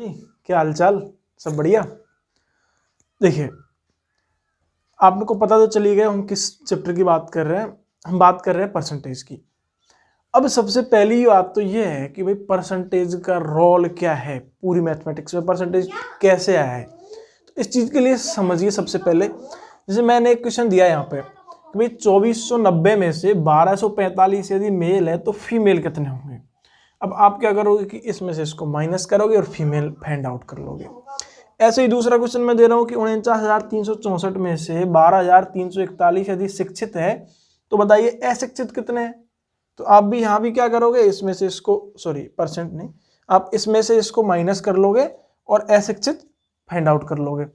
क्या हालचाल, सब बढ़िया। देखिए, आपको पता तो चली गया हम किस चैप्टर की बात कर रहे हैं। हम बात कर रहे हैं परसेंटेज की। अब सबसे पहली बात तो ये है कि भाई परसेंटेज का रोल क्या है पूरी मैथमेटिक्स में, परसेंटेज कैसे आया है। तो इस चीज के लिए समझिए सबसे पहले, जैसे मैंने एक क्वेश्चन दिया यहाँ पे कि भाई 2490 में से 1245 यदि मेल है तो फीमेल कितने होंगे। अब आप क्या करोगे कि इसमें से इसको माइनस करोगे और फीमेल फाइंड आउट कर लोगे। ऐसे ही दूसरा क्वेश्चन मैं दे रहा हूं कि 49,364 में से 12,341 यदि शिक्षित है तो बताइए अशिक्षित कितने हैं। तो आप भी यहाँ भी क्या करोगे, इसमें से इसको परसेंट नहीं, आप इसमें से इसको माइनस कर लोगे और अशिक्षित फाइंड आउट कर लोगे।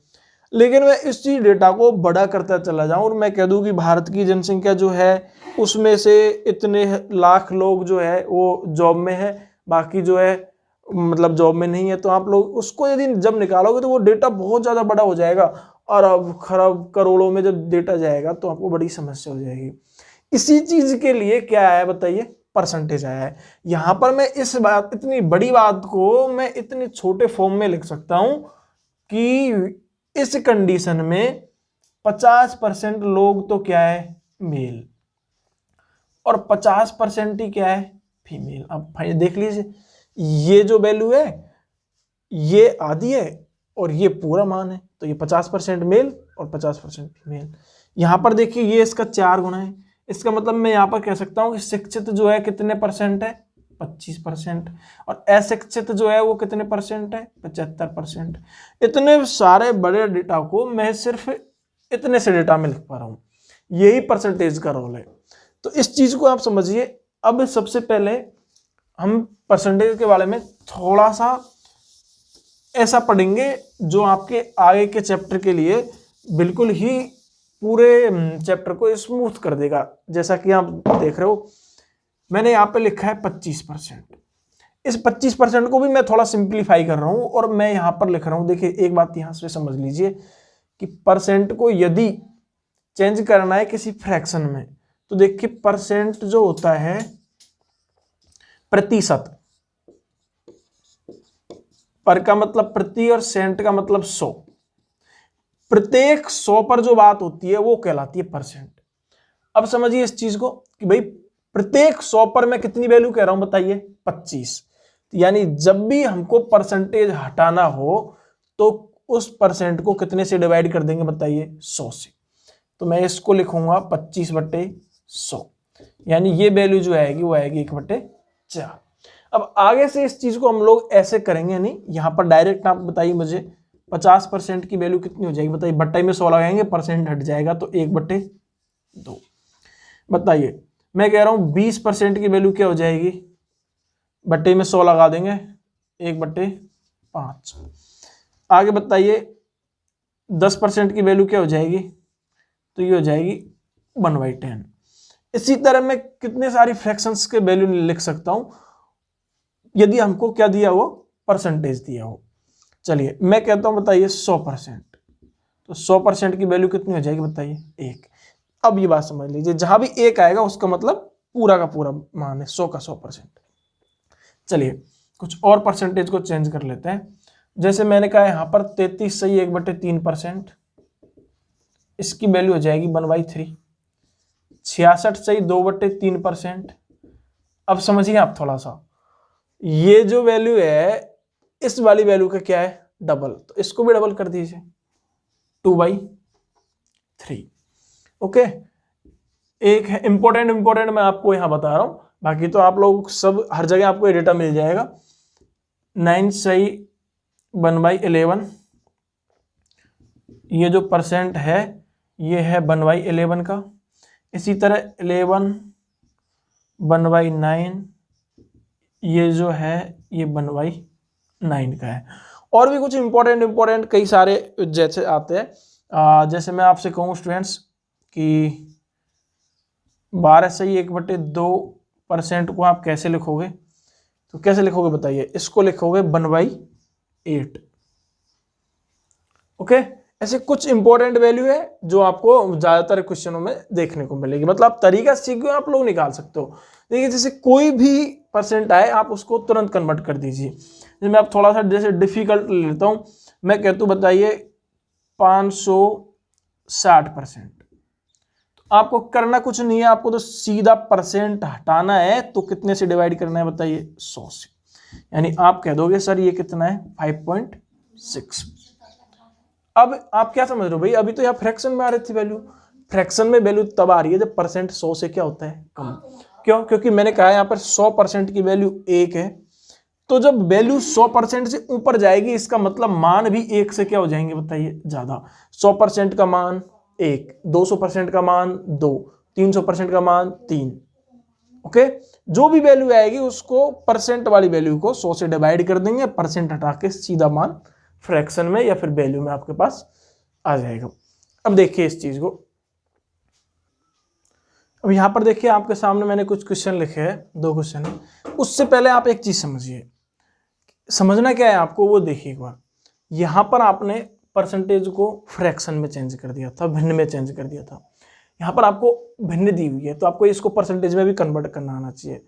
लेकिन मैं इस चीज डेटा को बड़ा करता चला जाऊं और मैं कह दूं कि भारत की जनसंख्या जो है उसमें से इतने लाख लोग जो है वो जॉब में है, बाकी जो है मतलब जॉब में नहीं है। तो आप लोग उसको यदि जब निकालोगे तो वो डेटा बहुत ज्यादा बड़ा हो जाएगा और अब खरब करोड़ों में जब डेटा जाएगा तो आपको बड़ी समस्या हो जाएगी। इसी चीज के लिए क्या आया बताइए, परसेंटेज आया है। यहां पर मैं इस बात, इतनी बड़ी बात को मैं इतने छोटे फॉर्म में लिख सकता हूं कि इस कंडीशन में 50% लोग तो क्या है मेल और 50% ही क्या है फीमेल। अब भाई देख लीजिए, ये जो वैल्यू है ये आधी है और ये पूरा मान है, तो ये 50% मेल और 50% फीमेल। यहां पर देखिए ये इसका 4 गुना है, इसका मतलब मैं यहां पर कह सकता हूं कि शिक्षित जो है कितने परसेंट है 25% और अशिक्षित जो है वो कितने परसेंट है 75%। इतने सारे बड़े डेटा को मैं सिर्फ इतने से डेटा में लिख पा रहा हूं, यही परसेंटेज का रोल है। तो इस चीज को आप समझिए। अब सबसे पहले हम परसेंटेज के बारे में थोड़ा सा ऐसा पढ़ेंगे जो आपके आगे के चैप्टर के लिए बिल्कुल ही पूरे चैप्टर को स्मूथ कर देगा। जैसा कि आप देख रहे हो मैंने यहाँ पे लिखा है 25%। इस 25% को भी मैं थोड़ा सिंप्लीफाई कर रहा हूं और मैं यहां पर लिख रहा हूं। देखिए एक बात यहां से समझ लीजिए कि परसेंट को यदि चेंज करना है किसी फ्रैक्शन में तो देखिए परसेंट जो होता है प्रतिशत, पर का मतलब प्रति और सेंट का मतलब 100। प्रत्येक 100 पर जो बात होती है वो कहलाती है परसेंट। अब समझिए इस चीज को कि भाई प्रत्येक 100 पर मैं कितनी वैल्यू कह रहा हूं बताइए 25। यानी जब भी हमको परसेंटेज हटाना हो तो उस परसेंट को कितने से डिवाइड कर देंगे बताइए 100 से। तो मैं इसको लिखूंगा 25/100, यानी ये वैल्यू जो आएगी वो आएगी 1/4। अब आगे से इस चीज को हम लोग ऐसे करेंगे नहीं, यहां पर डायरेक्ट आप बताइए मुझे 50% की वैल्यू कितनी हो जाएगी बताइए। बट्टे में 100 लगाएंगे परसेंट हट जाएगा तो 1/2। बताइए मैं कह रहा हूं 20% की वैल्यू क्या हो जाएगी, बट्टे में 100 लगा देंगे 1/5। आगे बताइए 10% की वैल्यू क्या हो जाएगी, तो ये हो जाएगी 1/10। इसी तरह मैं कितने सारी फ्रैक्शंस के वैल्यू लिख सकता हूं यदि हमको क्या दिया हो परसेंटेज दिया हो। चलिए मैं कहता हूं बताइए 100%, तो 100% की वैल्यू कितनी हो जाएगी बताइए 1। अब ये बात समझ लीजिए, जहां भी 1 आएगा उसका मतलब पूरा का पूरा मान है 100 का 100%। चलिए कुछ और परसेंटेज को चेंज कर लेते हैं। जैसे मैंने कहा यहां पर 33 सही 1/3%, इसकी वैल्यू हो जाएगी 1/3। 66 सही 2/3%। अब समझिए आप थोड़ा सा, ये जो वैल्यू है इस वाली वैल्यू का क्या है डबल, तो इसको भी डबल कर दीजिए 2/3। ओके, एक है इंपॉर्टेंट मैं आपको यहां बता रहा हूं, बाकी तो आप लोग सब हर जगह आपको ये डेटा मिल जाएगा। 9 सही 1/11, ये जो परसेंट है ये है 1/11 का। इसी तरह 11 1/9, ये जो है ये 1/9 का है। और भी कुछ इंपॉर्टेंट कई सारे जैसे आते हैं। जैसे मैं आपसे कहूँ स्टूडेंट्स कि 12 सही 1/2% को आप कैसे लिखोगे, तो कैसे लिखोगे बताइए, इसको लिखोगे 1/8। ओके, ऐसे कुछ इंपॉर्टेंट वैल्यू है जो आपको ज्यादातर क्वेश्चनों में देखने को मिलेगी। मतलब तरीका सीख के आप लोग निकाल सकते हो। देखिए जैसे कोई भी परसेंट आए आप उसको तुरंत कन्वर्ट कर दीजिए। मैं आप थोड़ा सा जैसे डिफिकल्ट लेता हूँ, मैं कहता हूँ बताइए 560%। तो आपको करना कुछ नहीं है, आपको तो सीधा परसेंट हटाना है। तो कितने से डिवाइड करना है बताइए? 100 से। यानी आप कह दोगे सर ये कितना है? 5.6। अब आप क्या समझ रहे हो भाई, अभी तो यहाँ फ्रैक्शन में आ रही थी वैल्यू। फ्रैक्शन में वैल्यू तब आ रही है जब परसेंट 100 से क्या होता है? कम। क्यों? क्योंकि मैंने कहा यहाँ पर 100% की वैल्यू 1 है। तो जब वैल्यू 100% से ऊपर जाएगी इसका मतलब मान भी 1 से क्या हो जाएंगे बताइए? ज्यादा। 100% का मान 1, 200% का मान 2, 300% का मान 3। ओके, जो भी वैल्यू आएगी उसको परसेंट वाली वैल्यू को 100 से डिवाइड कर देंगे, परसेंट हटा के सीधा मान फ्रैक्शन में या फिर वैल्यू में आपके पास आ जाएगा। अब देखिए इस चीज को, अब यहां पर देखिए आपके सामने मैंने कुछ क्वेश्चन लिखे हैं, 2 क्वेश्चन है। उससे पहले आप एक चीज समझिए, समझना क्या है आपको वो देखिए एक बार। यहां पर आपने परसेंटेज को फ्रैक्शन में चेंज कर दिया था, भिन्न में चेंज कर दिया था। यहां पर आपको भिन्न दी हुई है तो आपको इसको परसेंटेज में भी कन्वर्ट करना आना चाहिए।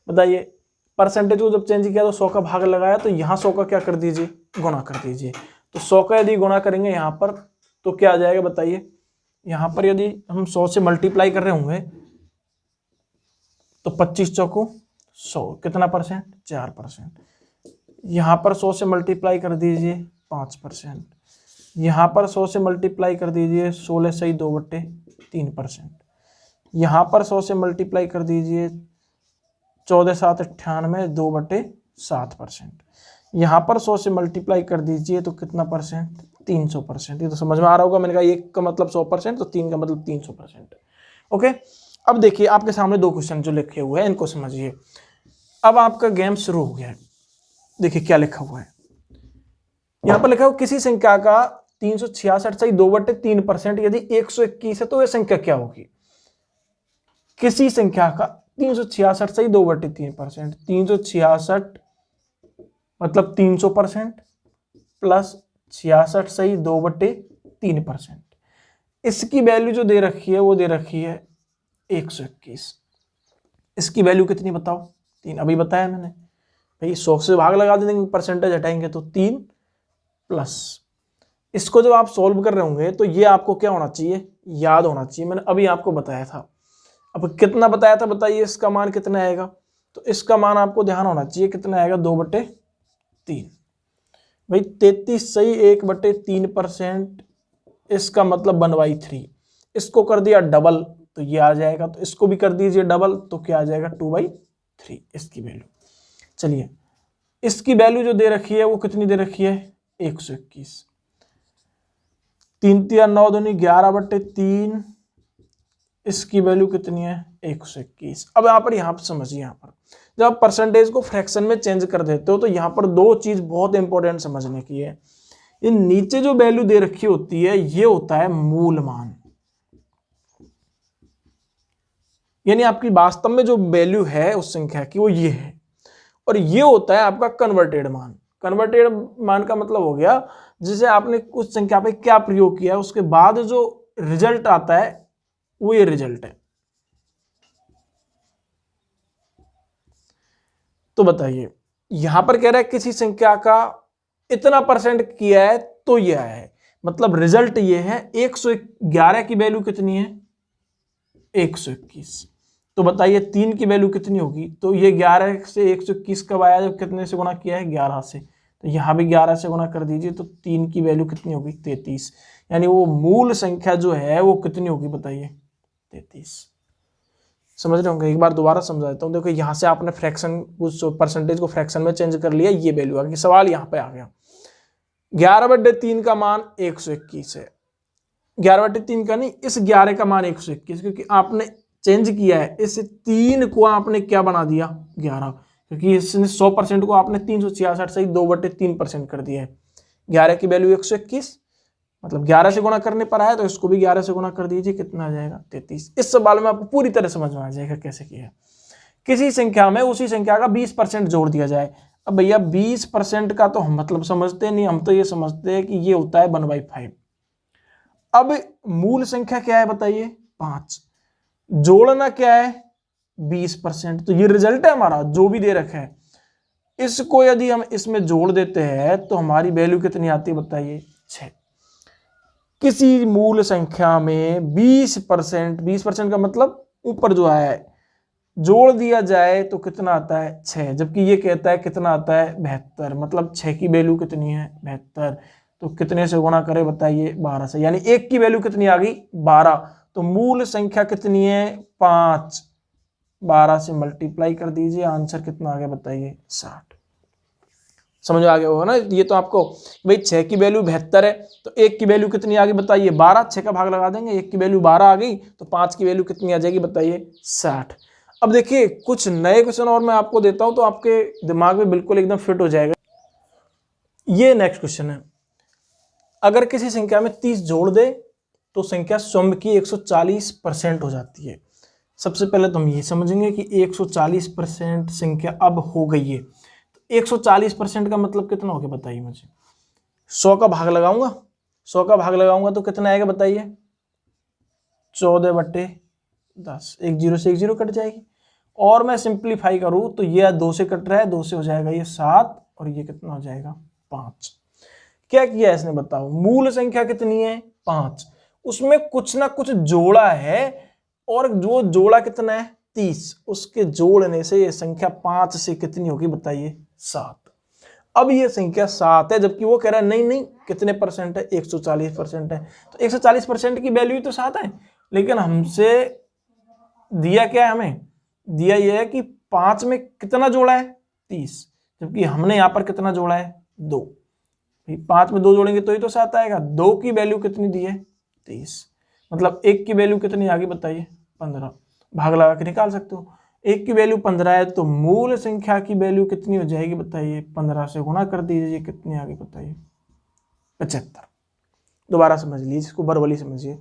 बताइए, परसेंटेज को जब चेंज किया तो 100 का भाग लगाया, तो यहाँ 100 का क्या कर दीजिए? गुणा कर दीजिए। तो 100 का यदि गुणा करेंगे यहाँ पर तो क्या आ जाएगा बताइए? यहाँ पर यदि हम 100 से मल्टीप्लाई कर रहे होंगे तो 25 चौको 100, कितना परसेंट? 4%। यहाँ पर 100 से मल्टीप्लाई कर दीजिए 5%। यहाँ पर 100 से मल्टीप्लाई कर दीजिए 16 सही 2/3%। यहाँ पर 100 से मल्टीप्लाई कर दीजिए 14 7 98 2/7%। यहाँ पर 100 से मल्टीप्लाई कर दीजिए तो कितना परसेंट? 300%। ये तो समझ में आ रहा होगा, मैंने कहा 1 का मतलब 100% तो 3 का मतलब 300%। ओके, अब देखिए आपके सामने 2 क्वेश्चन जो लिखे हुए हैं इनको समझिए। अब आपका गेम शुरू हो गया है। देखिए क्या लिखा हुआ है, यहाँ पर लिखा हुआ किसी संख्या का 366 सही 2/3% यदि 121 है तो यह संख्या क्या होगी? किसी संख्या का 366 सही 2/3%, 366 मतलब 300% प्लस 66 सही 2/3%। इसकी वैल्यू जो दे रखी है वो दे रखी है 121। इसकी वैल्यू कितनी बताओ? 3। अभी बताया मैंने भाई, 100 से भाग लगा देंगे, परसेंटेज हटाएंगे तो 3 प्लस। इसको जब आप सॉल्व कर रहे होंगे तो ये आपको क्या होना चाहिए? याद होना चाहिए, मैंने अभी आपको बताया था। अब कितना बताया था बताइए? इसका मान कितना आएगा? तो इसका मान आपको ध्यान होना चाहिए कितना आएगा? 2/3 भाई। 33 सही 1/3%, इसका मतलब 1/3। इसको कर दिया डबल तो ये आ जाएगा, तो इसको भी कर दीजिए डबल तो क्या आ जाएगा? 2/3 इसकी वैल्यू। चलिए, इसकी वैल्यू जो दे रखी है वो कितनी दे रखी है? 121। 3 3 9 दूनी 11/3, इसकी वैल्यू कितनी है? 121। अब यहाँ पर समझिए, यहाँ पर जब आप परसेंटेज को फ्रैक्शन में चेंज कर देते हो तो यहाँ पर 2 चीज बहुत इंपॉर्टेंट समझने की है। ये नीचे जो वैल्यू दे रखी होती है ये होता है मूल मान, यानी आपकी वास्तव में जो वैल्यू है उस संख्या की वो ये है, और ये होता है आपका कन्वर्टेड मान। कन्वर्टेड मान का मतलब हो गया जिसे आपने उस संख्या पे क्या प्रयोग किया है उसके बाद जो रिजल्ट आता है वो ये रिजल्ट है। तो बताइए, यहां पर कह रहा है किसी संख्या का इतना परसेंट किया है तो ये आया है, मतलब रिजल्ट ये है। 111 की वैल्यू कितनी है? 121। तो बताइए 3 की वैल्यू कितनी होगी? तो ये 11 से 121 कब आया? जब कितने से गुणा किया है? 11 से। तो यहां भी 11 से गुणा कर दीजिए तो 3 की वैल्यू कितनी होगी? 33। यानी वो मूल संख्या जो है वो कितनी होगी बताइए? 33। समझ रहे होंगे? एक बार दोबारा समझा देता हूँ। देखो यहां से आपने फ्रैक्शन उस परसेंटेज को फ्रैक्शन में चेंज कर लिया, ये वैल्यू आ गई। सवाल यहाँ पे आ गया 11/3 का मान 121 है। 11/3 का नहीं, इस 11 का मान 121, क्योंकि आपने चेंज किया है। इस 3 को आपने क्या बना दिया? 11, क्योंकि इसने 100% को आपने 366 से 2/3% कर दिया है। 11 की वैल्यू 121, मतलब 11 से गुणा करने पर आया तो इसको भी 11 से गुणा कर दीजिए, कितना आ जाएगा? 33। इस सवाल में आपको पूरी तरह समझ में आ जाएगा कैसे किया। किसी संख्या में उसी संख्या का 20% जोड़ दिया जाए। अब भैया 20% का तो हम मतलब समझते नहीं, हम तो ये समझते हैं कि ये होता है 1/5। अब मूल संख्या क्या है बताइए? 5। जोड़ना क्या है? 20%। तो ये रिजल्ट है हमारा जो भी दे रखा है। इसको यदि हम इसमें जोड़ देते हैं तो हमारी वैल्यू कितनी आती है बताइए, 6। किसी मूल संख्या में 20%, 20% का मतलब ऊपर जो आया है जोड़ दिया जाए तो कितना आता है, 6। जबकि ये कहता है कितना आता है, 72। मतलब 6 की वैल्यू कितनी है, 72। तो कितने से गुणा करें बताइए, 12 से। यानी 1 की वैल्यू कितनी आ गई, 12। तो मूल संख्या कितनी है, 5। 12 से मल्टीप्लाई कर दीजिए, आंसर कितना आ गया बताइए, 60। समझ में आ गया होगा ना। ये तो आपको भाई 6 की वैल्यू 72 है तो 1 की वैल्यू कितनी आ गई बताइए, 12। 6 का भाग लगा देंगे, 1 की वैल्यू 12 आ गई तो 5 की वैल्यू कितनी आ जाएगी बताइए, 60। अब देखिए कुछ नए क्वेश्चन और मैं आपको देता हूं तो आपके दिमाग में बिल्कुल एकदम फिट हो जाएगा। ये नेक्स्ट क्वेश्चन है, अगर किसी संख्या में 30 जोड़ दे तो संख्या स्वयं की 140% हो जाती है। सबसे पहले तो हम ये समझेंगे कि 140% संख्या अब हो गई है। 140% का मतलब कितना हो गया बताइए मुझे। 100 का भाग लगाऊंगा, 100 का भाग लगाऊंगा तो कितना आएगा बताइए, 14/10। एक जीरो से एक जीरो कट जाएगी। और मैं सिंप्लीफाई करूं तो ये 2 से कट रहा है, 2 से हो जाएगा ये 7 और ये कितना हो जाएगा, 5। क्या किया इसने बताओ, मूल संख्या कितनी है, 5। उसमें कुछ ना कुछ जोड़ा है और जो जोड़ा कितना है, 30। उसके जोड़ने से ये संख्या 5 से कितनी होगी बताइए, 7। अब ये संख्या 7 है, जबकि वो कह रहा है नहीं नहीं कितने परसेंट है, 140% है। तो 140% की वैल्यू तो 7 है, लेकिन हमसे दिया क्या है, हमें दिया यह है कि 5 में कितना जोड़ा है, 30। जबकि हमने यहां पर कितना जोड़ा है, 2। 5 में 2 जोड़ेंगे तो ही तो 7 आएगा। 2 की वैल्यू कितनी दी है, 30। मतलब 1 की वैल्यू कितनी आ गई बताइए, 15। भाग लगा के निकाल सकते हो। 1 की वैल्यू 15 है तो मूल संख्या की वैल्यू कितनी हो जाएगी बताइए, 15 से गुणा कर दीजिए, कितनी आ गई बताइए, 75। दोबारा समझ लीजिए, इसको बरबली समझिए।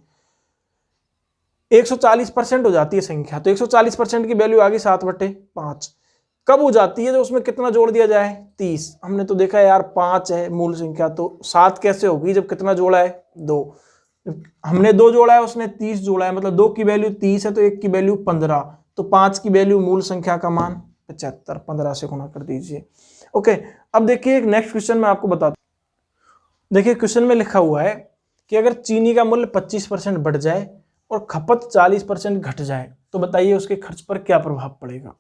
140% हो जाती है संख्या, तो 140% की वैल्यू आ गई 7/5। कब हो जाती है, तो उसमें कितना जोड़ दिया जाए, 30। हमने तो देखा यार 5 है मूल संख्या, तो 7 कैसे होगी जब कितना जोड़ा है, 2। हमने 2 जोड़ा है, उसने 30 जोड़ा है, मतलब 2 की वैल्यू 30 है तो 1 की वैल्यू 15। तो 5 की वैल्यू मूल संख्या का मान 75। 15 से गुणा कर दीजिए। ओके, अब देखिए एक नेक्स्ट क्वेश्चन मैं आपको बताता हूं। देखिए क्वेश्चन में लिखा हुआ है कि अगर चीनी का मूल्य 25% बढ़ जाए और खपत 40% घट जाए तो बताइए उसके खर्च पर क्या प्रभाव पड़ेगा।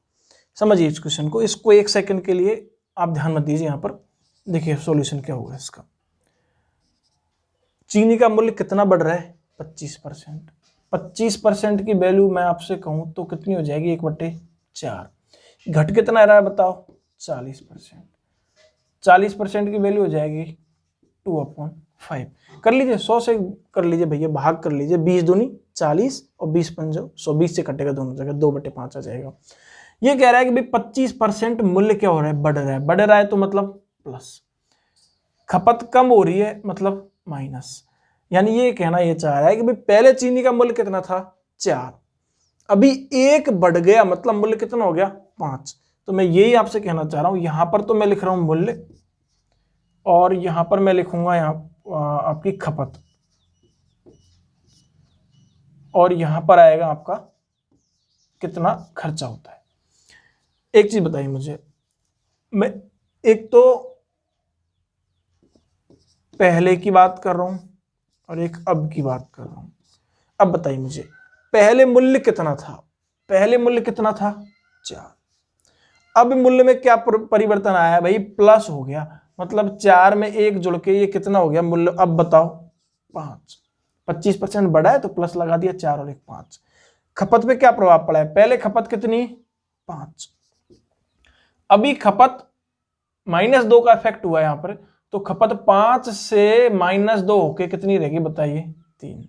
समझिए इस क्वेश्चन को, इसको 1 सेकंड के लिए आप ध्यान मत दीजिए। यहां पर देखिए सॉल्यूशन क्या होगा इसका। चीनी का मूल्य कितना बढ़ रहा है, 25%। 25% की वैल्यू मैं आपसे कहूं तो कितनी हो जाएगी, 1/4। घट कितना रहा है बताओ, 40%। 40% की वैल्यू हो जाएगी 2/5। कर लीजिए, 100 से कर लीजिए भैया, भाग कर लीजिए। 20 दूनी 40 और 20 पंजो 100, 20 से कटेगा दोनों जगह, 2/5 आ जाएगा। ये कह रहा है कि भाई 25% मूल्य क्या हो रहा है, बढ़ रहा है। बढ़ रहा है तो मतलब प्लस, खपत कम हो रही है मतलब माइनस। यानी ये कहना ये चाह रहा है कि भाई पहले चीनी का मूल्य कितना था, 4, अभी 1 बढ़ गया, मतलब मूल्य कितना हो गया, 5। तो मैं यही आपसे कहना चाह रहा हूं। यहां पर तो मैं लिख रहा हूं मूल्य और यहां पर मैं लिखूंगा यहां आपकी खपत, और यहां पर आएगा आपका कितना खर्चा होता है। एक चीज बताइए मुझे, मैं एक तो पहले की बात कर रहा हूं और एक अब की बात कर रहा हूं। अब बताइए मुझे, पहले मूल्य कितना था, पहले मूल्य कितना था, 4। अब मूल्य में क्या परिवर्तन आया भाई, प्लस हो गया। मतलब 4 में 1 जुड़ के ये कितना हो गया मूल्य, अब बताओ 5। 25% बढ़ा है तो प्लस लगा दिया, 4 और 1 5। खपत पे क्या प्रभाव पड़ा है, पहले खपत कितनी, 5। अभी खपत -2 का इफेक्ट हुआ है यहां पर, तो खपत 5 से -2 होके कितनी रहेगी बताइए, 3।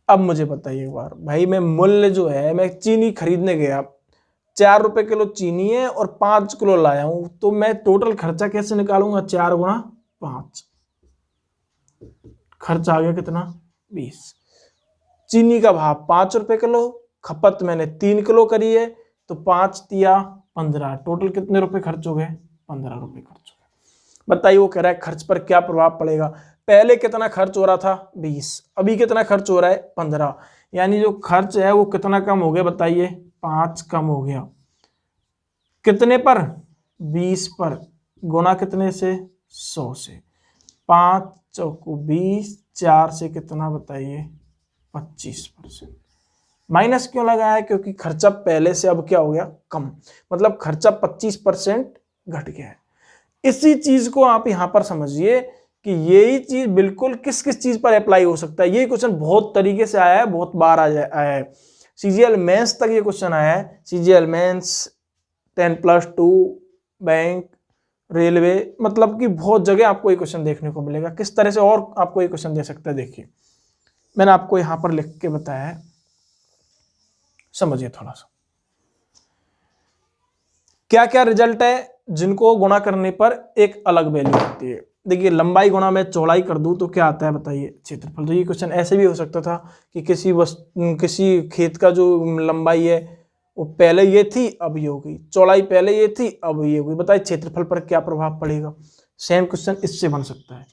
अब मुझे बताइए एक बार भाई, मैं मूल्य जो है, मैं चीनी खरीदने गया, 4 रुपए किलो चीनी है और 5 किलो लाया हूं, तो मैं टोटल खर्चा कैसे निकालूंगा, 4 गुणा 5। खर्चा आ गया कितना, 20। चीनी का भाव 5 रुपए किलो, खपत मैंने 3 किलो करी है, तो 5 तिया 15, टोटल कितने रुपए खर्च हो गए, 15 रुपए खर्च हो गए। बताइए वो कह रहा है खर्च पर क्या प्रभाव पड़ेगा। पहले कितना खर्च हो रहा था, 20, अभी कितना खर्च हो रहा है, 15। यानी जो खर्च है वो कितना कम हो गया बताइए, 5 कम हो गया, कितने पर? 20 पर, गुना कितने से? 100 से। 5 चौको 20, 4 से कितना बताइए? 25%। माइनस क्यों लगाया है? क्योंकि खर्चा पहले से अब क्या हो गया? कम, मतलब खर्चा 25% घट गया है। इसी चीज को आप यहां पर समझिए कि यही चीज बिल्कुल किस किस चीज पर अप्लाई हो सकता है। ये क्वेश्चन बहुत तरीके से आया है, बहुत बार आया है, सीजीएल मेंस तक ये क्वेश्चन आया है। सीजीएल मेंस, 10+2, बैंक, रेलवे, मतलब कि बहुत जगह आपको ये क्वेश्चन देखने को मिलेगा। किस तरह से और आपको ये क्वेश्चन दे सकता है, देखिए मैंने आपको यहां पर लिख के बताया है, समझिए थोड़ा सा। क्या क्या रिजल्ट है जिनको गुणा करने पर एक अलग वैल्यू होती है? देखिए लंबाई गुणा में चौड़ाई कर दूं तो क्या आता है बताइए? क्षेत्रफल। तो ये क्वेश्चन ऐसे भी हो सकता था कि किसी खेत का जो लंबाई है वो पहले ये थी अब ये हो गई, चौड़ाई पहले ये थी अब ये हो गई, बताइए क्षेत्रफल पर क्या प्रभाव पड़ेगा? सेम क्वेश्चन इससे बन सकता है।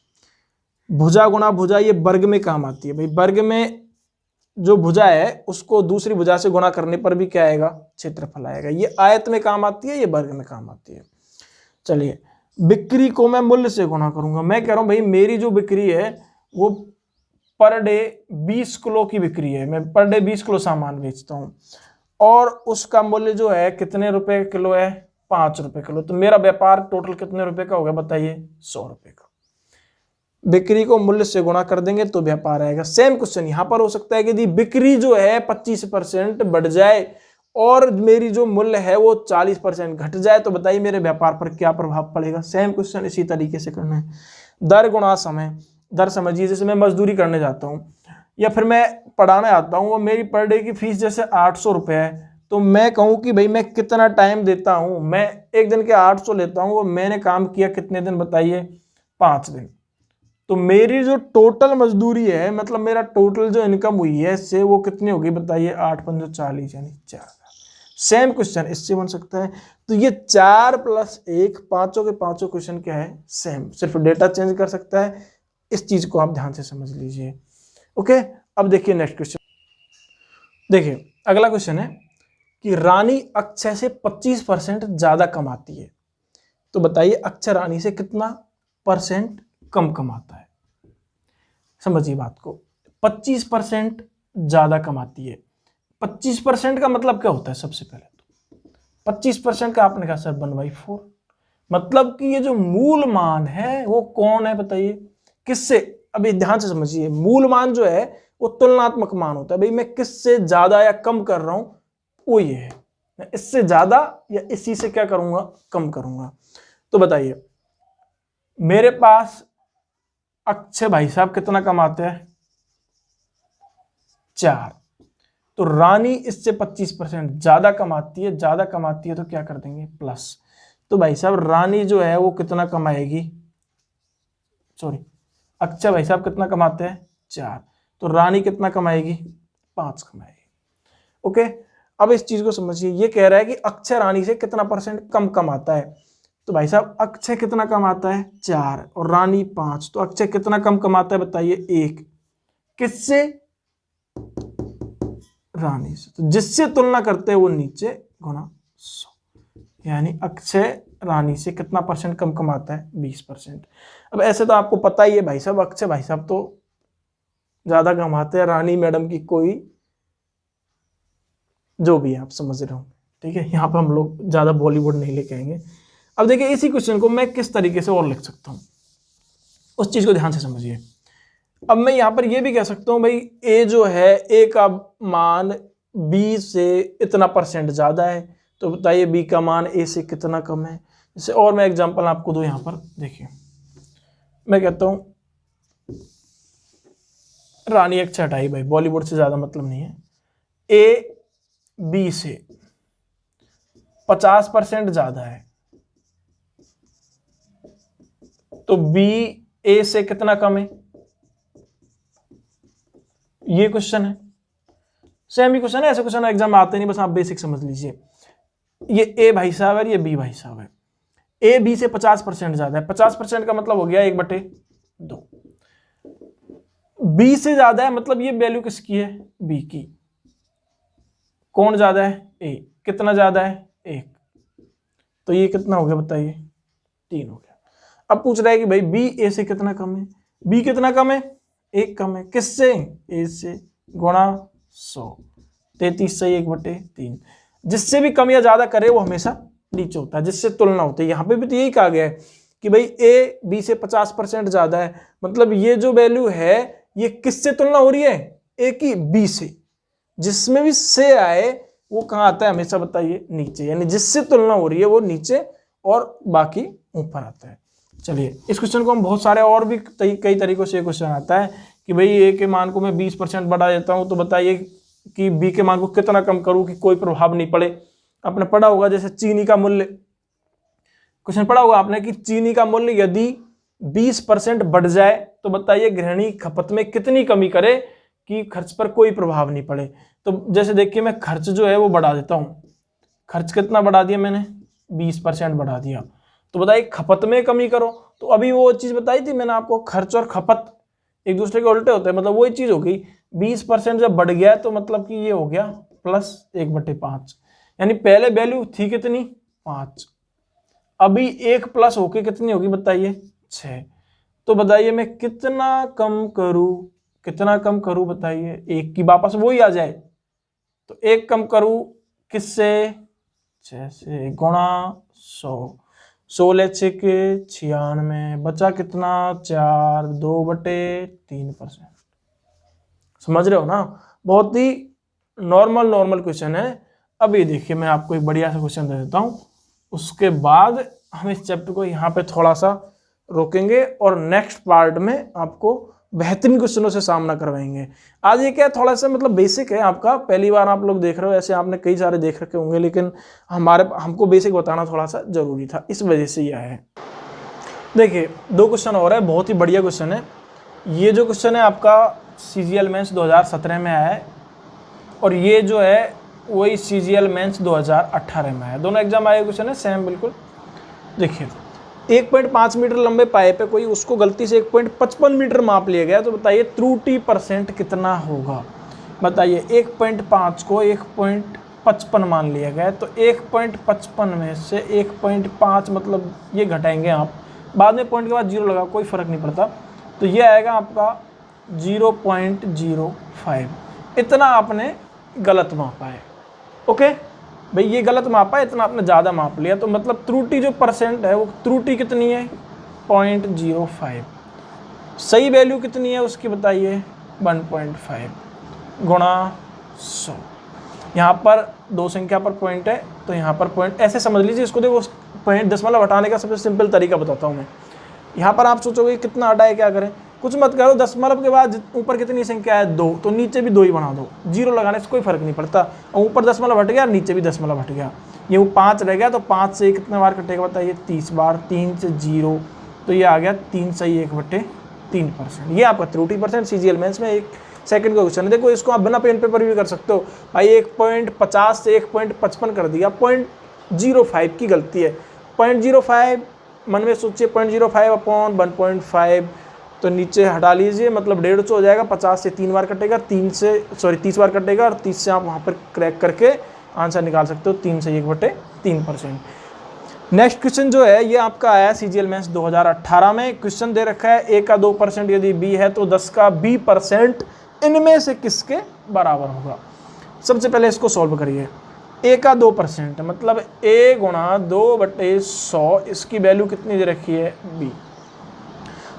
भुजा गुणा भुजा, ये वर्ग में काम आती है भाई। वर्ग में जो भुजा है उसको दूसरी भुजा से गुणा करने पर भी क्या आएगा? क्षेत्रफल आएगा। ये आयत में काम आती है, ये वर्ग में काम आती है। चलिए, बिक्री को मैं मूल्य से गुणा करूंगा। मैं कह रहा हूं भाई मेरी जो बिक्री है वो पर डे 20 किलो की बिक्री है, मैं पर डे 20 किलो सामान बेचता हूं और उसका मूल्य जो है कितने रुपए किलो है? 5 रुपए किलो। तो मेरा व्यापार टोटल कितने रुपए का होगा बताइए? 100 रुपए का। बिक्री को मूल्य से गुणा कर देंगे तो व्यापार आएगा। सेम क्वेश्चन यहां पर हो सकता है कि यदि बिक्री जो है 25% बढ़ जाए और मेरी जो मूल्य है वो 40% घट जाए तो बताइए मेरे व्यापार पर क्या प्रभाव पड़ेगा? सेम क्वेश्चन इसी तरीके से करना है। दर गुणा समय। दर समझिए, जैसे मैं मजदूरी करने जाता हूँ या फिर मैं पढ़ाने आता हूँ, वो मेरी पर डे की फीस जैसे 800 रुपये है, तो मैं कहूँ कि भाई मैं कितना टाइम देता हूँ, मैं एक दिन के 800 लेता हूँ, वो मैंने काम किया कितने दिन बताइए? 5 दिन। तो मेरी जो टोटल मजदूरी है, मतलब मेरा टोटल जो इनकम हुई है इससे, वो कितनी होगी बताइए? 8 पंजे 40, यानी 4। सेम क्वेश्चन इससे बन सकता है। तो ये 4 + 1, पांचों के पांचों क्वेश्चन क्या है? सेम, सिर्फ डेटा चेंज कर सकता है। इस चीज को आप ध्यान से समझ लीजिए। ओके, अब देखिए नेक्स्ट क्वेश्चन। देखिए अगला क्वेश्चन है कि रानी अक्षय से 25% ज्यादा कमाती है, तो बताइए अक्षय रानी से कितना % कम कमाता है? समझिए बात को। 25% ज्यादा कमाती है। 25% का मतलब क्या होता है? सबसे पहले तो 25% का आपने कहा सर 1/4, मतलब कि ये जो मूल मान है वो कौन है बताइए? किससे? अभी ध्यान से समझिए, मूल मान जो है वो तुलनात्मक मान होता है। भाई मैं किससे ज्यादा या कम कर रहा हूं, वो ये है। मैं इससे ज्यादा या इसी से क्या करूंगा? कम करूंगा। तो बताइए मेरे पास अक्षय भाई साहब कितना कमाते हैं? 4। तो रानी इससे 25% ज्यादा कमाती है। ज्यादा कमाती है तो क्या कर देंगे? प्लस। तो भाई साहब रानी जो है वो कितना कमाएगी? सॉरी, अक्षय भाई साहब कितना कमाते हैं? 4। तो रानी कितना कमाएगी? 5 कमाएगी। ओके, अब इस चीज को समझिए। ये कह रहा है कि अक्षय रानी से कितना % कम कमाता है। तो भाई साहब अक्षय कितना कमाता है? 4 और रानी 5। तो अक्षय कितना कम कमाता है बताइए? 1। किससे? रानी से। तो जिससे तुलना करते हैं वो नीचे गुना 100, यानी अक्षय रानी से कितना % कम कमाता है? 20%। अब ऐसे तो आपको पता ही है भाई साहब, अक्षय भाई साहब तो ज्यादा कमाते हैं, रानी मैडम की कोई जो भी है आप समझ रहे हो, ठीक है। यहाँ पे हम लोग ज्यादा बॉलीवुड नहीं लेके आएंगे। अब देखिए इसी क्वेश्चन को मैं किस तरीके से और लिख सकता हूँ, उस चीज को ध्यान से समझिए। अब मैं यहाँ पर ये भी कह सकता हूँ भाई ए जो है, ए का मान बी से इतना % ज्यादा है, तो बताइए बी का मान ए से कितना कम है। जैसे और मैं एग्जांपल आपको दूं, यहाँ पर देखिए मैं कहता हूँ रानी अक्षय हटाई भाई, बॉलीवुड से ज्यादा मतलब नहीं है। ए बी से 50% ज्यादा है, तो बी ए से कितना कम है? ये क्वेश्चन है, सेम ही क्वेश्चन है। ऐसे क्वेश्चन एग्जाम में आते नहीं, बस आप बेसिक समझ लीजिए। ये ए भाई साहब है, ये बी भाई साहब है। ए बी से 50% ज्यादा है। 50% का मतलब हो गया 1/2। बी से ज्यादा है, मतलब ये वैल्यू किसकी है? बी की। कौन ज्यादा है? ए कितना ज्यादा है 1, तो ये कितना हो गया बताइए 3 हो गया। अब पूछ रहा है कि भाई बी ए से कितना कम है, बी कितना कम है 1 कम है, किससे ए से, गुणा 100, 33 से 1/3। जिससे भी कम या ज्यादा करे वो हमेशा नीचे होता है, जिससे तुलना होती है। यहाँ पे भी तो यही कहा गया है कि भाई ए बी से 50% ज्यादा है, मतलब ये जो वैल्यू है ये किससे तुलना हो रही है, ए की बी से। जिसमें भी से आए वो कहाँ आता है हमेशा बताइए नीचे, यानी जिससे तुलना हो रही है वो नीचे और बाकी ऊपर आता है। चलिए इस क्वेश्चन को हम बहुत सारे और भी कई तरीकों से क्वेश्चन आता है कि भाई ए के मान को मैं 20% बढ़ा देता हूं तो बताइए कि बी के मान को कितना कम करूं कि कोई प्रभाव नहीं पड़े। आपने पढ़ा होगा जैसे चीनी का मूल्य, क्वेश्चन पढ़ा होगा आपने कि चीनी का मूल्य यदि 20% बढ़ जाए तो बताइए गृहिणी खपत में कितनी कमी करे कि खर्च पर कोई प्रभाव नहीं पड़े। तो जैसे देखिए मैं खर्च जो है वो बढ़ा देता हूं, खर्च कितना बढ़ा दिया मैंने 20% बढ़ा दिया, तो बताइए खपत में कमी करो। तो अभी वो चीज बताई थी मैंने आपको, खर्च और खपत एक दूसरे के उल्टे होते हैं, मतलब वही चीज हो गई। 20% जब बढ़ गया तो मतलब कि ये हो गया +1/5, यानी पहले वैल्यू थी कितनी 5, अभी 1 प्लस होके कितनी होगी बताइए 6। तो बताइए मैं कितना कम करूं बताइए, 1 की वापस वही आ जाए, तो 1 कम करूं किससे 6 से, गुणा 100, 16 6 के 96, बचा कितना 4, 2/3%। समझ रहे हो ना, बहुत ही नॉर्मल क्वेश्चन है। अभी देखिए मैं आपको एक बढ़िया सा क्वेश्चन दे देता हूं, उसके बाद हम इस चैप्टर को यहाँ पे थोड़ा सा रोकेंगे और नेक्स्ट पार्ट में आपको बेहतरीन क्वेश्चनों से सामना करवाएंगे। आज ये क्या थोड़ा सा मतलब बेसिक है आपका, पहली बार आप लोग देख रहे हो, ऐसे आपने कई सारे देख रखे होंगे, लेकिन हमको बेसिक बताना थोड़ा सा जरूरी था, इस वजह से यह है। देखिए 2 क्वेश्चन और है, बहुत ही बढ़िया क्वेश्चन है। ये जो क्वेश्चन है आपका CGL मेंस 2017 में आया है और ये जो है वही CGL मेंस 2018 में आया, दोनों एग्जाम आए क्वेश्चन है सेम बिल्कुल। देखिए 1.5 मीटर लंबे पाइप है कोई, उसको गलती से 1.55 मीटर माप लिया गया, तो बताइए त्रुटि % कितना होगा। बताइए 1.5 को 1.55 मान लिया गया है, तो 1.55 में से 1.5 मतलब ये घटाएंगे आप, बाद में पॉइंट के बाद 0 लगा कोई फर्क नहीं पड़ता, तो ये आएगा आपका 0.05। इतना आपने गलत मापा है। ओके भाई ये गलत मापा है, इतना आपने ज़्यादा माप लिया, तो मतलब त्रुटि जो % है वो त्रुटि कितनी है 0.05। सही वैल्यू कितनी है उसकी बताइए 1.5 गुणा 100। यहाँ पर 2 संख्या पर पॉइंट है तो यहाँ पर पॉइंट ऐसे समझ लीजिए इसको। देखो पॉइंट दशमलव हटाने का सबसे सिंपल तरीका बताता हूँ मैं। यहाँ पर आप सोचोगे कितना हटाए, क्या करें, कुछ मत करो, दशमलव के बाद ऊपर कितनी संख्या है 2, तो नीचे भी 2 ही बना दो, 0 लगाने से कोई फर्क नहीं पड़ता। और ऊपर दशमलव हट गया नीचे भी दशमलव हट गया, ये वो 5 रह गया, तो 5 से कितने बार कटेगा बताइए 30 बार, 3 से 0, तो ये आ गया 3 से 1/3%। ये आपका त्रुटि % CGL मेंस में 1 सेकंड का क्वेश्चन है। देखो इसको आप बिना पेन पेपर भी कर सकते हो भाई, 1.50 से 1.55 कर दिया, 0.05 की गलती है, 0.05 मन में सोचिए, 0.05/1.5, तो नीचे हटा लीजिए, मतलब 150 हो जाएगा, 50 से 3 बार कटेगा, 30 बार कटेगा, और 30 से आप वहाँ पर क्रैक करके आंसर निकाल सकते हो 3 से 1/3%। नेक्स्ट क्वेश्चन जो है ये आपका आया CGL मेंस 2018 में। क्वेश्चन दे रखा है A का 2% यदि B है तो 10 का B% इनमें से किसके बराबर होगा। सबसे पहले इसको सॉल्व करिए। A का 2% मतलब A गुणा 2/100, इसकी वैल्यू कितनी दे रखी है B।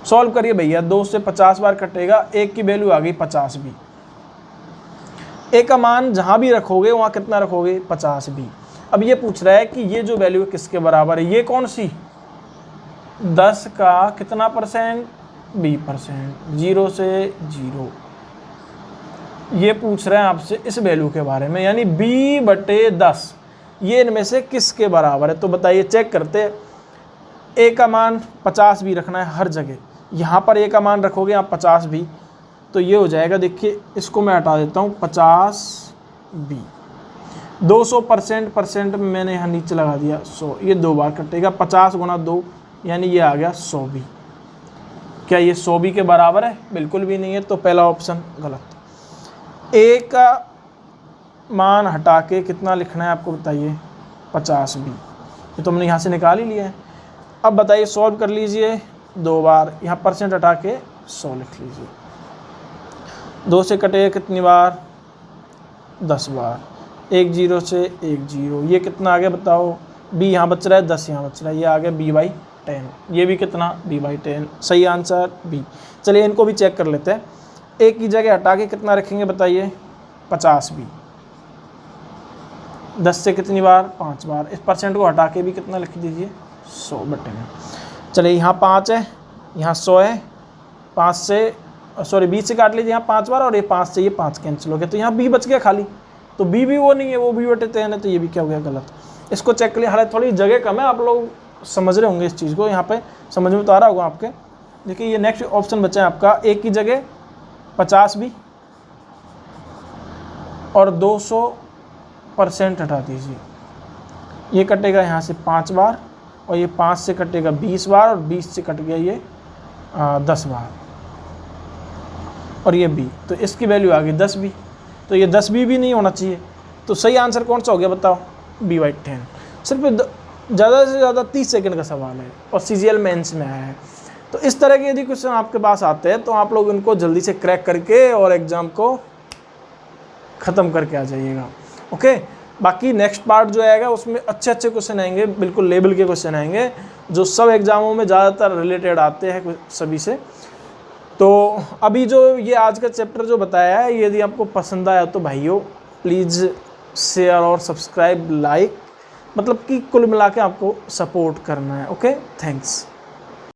सॉल्व करिए भैया, 2 से 50 बार कटेगा, A की वैल्यू आ गई 50 B। A का मान जहां भी रखोगे वहां कितना रखोगे 50 B। अब ये पूछ रहा है कि ये जो वैल्यू किसके बराबर है, ये कौन सी 10 का कितना % B%, 0 से 0। ये पूछ रहे हैं आपसे इस वैल्यू के बारे में, यानी B/10 ये इनमें से किसके बराबर है। तो बताइए चेक करते, A का मान 50 B रखना है हर जगह, यहाँ पर A का मान रखोगे आप 50 B, तो ये हो जाएगा, देखिए इसको मैं हटा देता हूँ 50 B। 200% मैंने यहाँ नीचे लगा दिया 100, ये 2 बार कटेगा, 50 गुणा 2 यानी ये आ गया 100 B। क्या ये 100 B के बराबर है? बिल्कुल भी नहीं है, तो पहला ऑप्शन गलत। A का मान हटा के कितना लिखना है आपको बताइए, 50b। ये तो हमने यहाँ से निकाल ही लिया है। अब बताइए सॉल्व कर लीजिए 2 बार, यहाँ परसेंट हटा के 100 लिख लीजिए। 2 से कटेगा कितनी बार, 10 बार। 1 0 से 1 0, ये कितना आ गया बताओ, b यहाँ बच रहा है, 10 यहाँ बच रहा है, ये आ गया b/10। ये भी कितना, b/10। सही आंसर b। चलिए इनको भी चेक कर लेते हैं। एक की जगह हटा के कितना रखेंगे बताइए, 50b। 10 से कितनी बार, 5 बार। इस परसेंट को हटा के भी कितना लिख दीजिए, 100/10। चलिए यहाँ 5 है, यहाँ 100 है, 5 से सॉरी 20 से काट लीजिए यहाँ 5 बार, और ये 5 से ये 5 कैंसिल हो गया, तो यहाँ b बच गया खाली। तो b भी वो नहीं है, वो b/10 है, तो ये भी क्या हो गया, गलत। इसको चेक कर लिया। हालांकि थोड़ी जगह कम है, आप लोग समझ रहे होंगे इस चीज़ को, यहाँ पे समझ में तो आ रहा होगा आपके। देखिए ये नेक्स्ट ऑप्शन बचा है आपका, एक की जगह 50b और 200% हटा दीजिए। ये कटेगा यहाँ से 5 बार, और ये 5 से कटेगा 20 बार, और 20 से कट गया ये 10 बार, और ये b, तो इसकी वैल्यू आ गई 10b। तो ये 10b भी नहीं होना चाहिए। तो सही आंसर कौन सा हो गया बताओ, b/10। सिर्फ ज़्यादा से ज़्यादा 30 सेकंड का सवाल है, और CGL मेंस में आया है। तो इस तरह के यदि क्वेश्चन आपके पास आते हैं तो आप लोग इनको जल्दी से क्रैक करके और एग्ज़ाम को ख़त्म करके आ जाइएगा। ओके, बाकी नेक्स्ट पार्ट जो आएगा उसमें अच्छे अच्छे क्वेश्चन आएंगे, बिल्कुल लेवल के क्वेश्चन आएंगे, जो सब एग्ज़ामों में ज़्यादातर रिलेटेड आते हैं सभी से। तो अभी जो ये आज का चैप्टर जो बताया है, यदि आपको पसंद आया तो भाइयों प्लीज़ शेयर और सब्सक्राइब, लाइक, मतलब कि कुल मिला के आपको सपोर्ट करना है। Okay, thanks.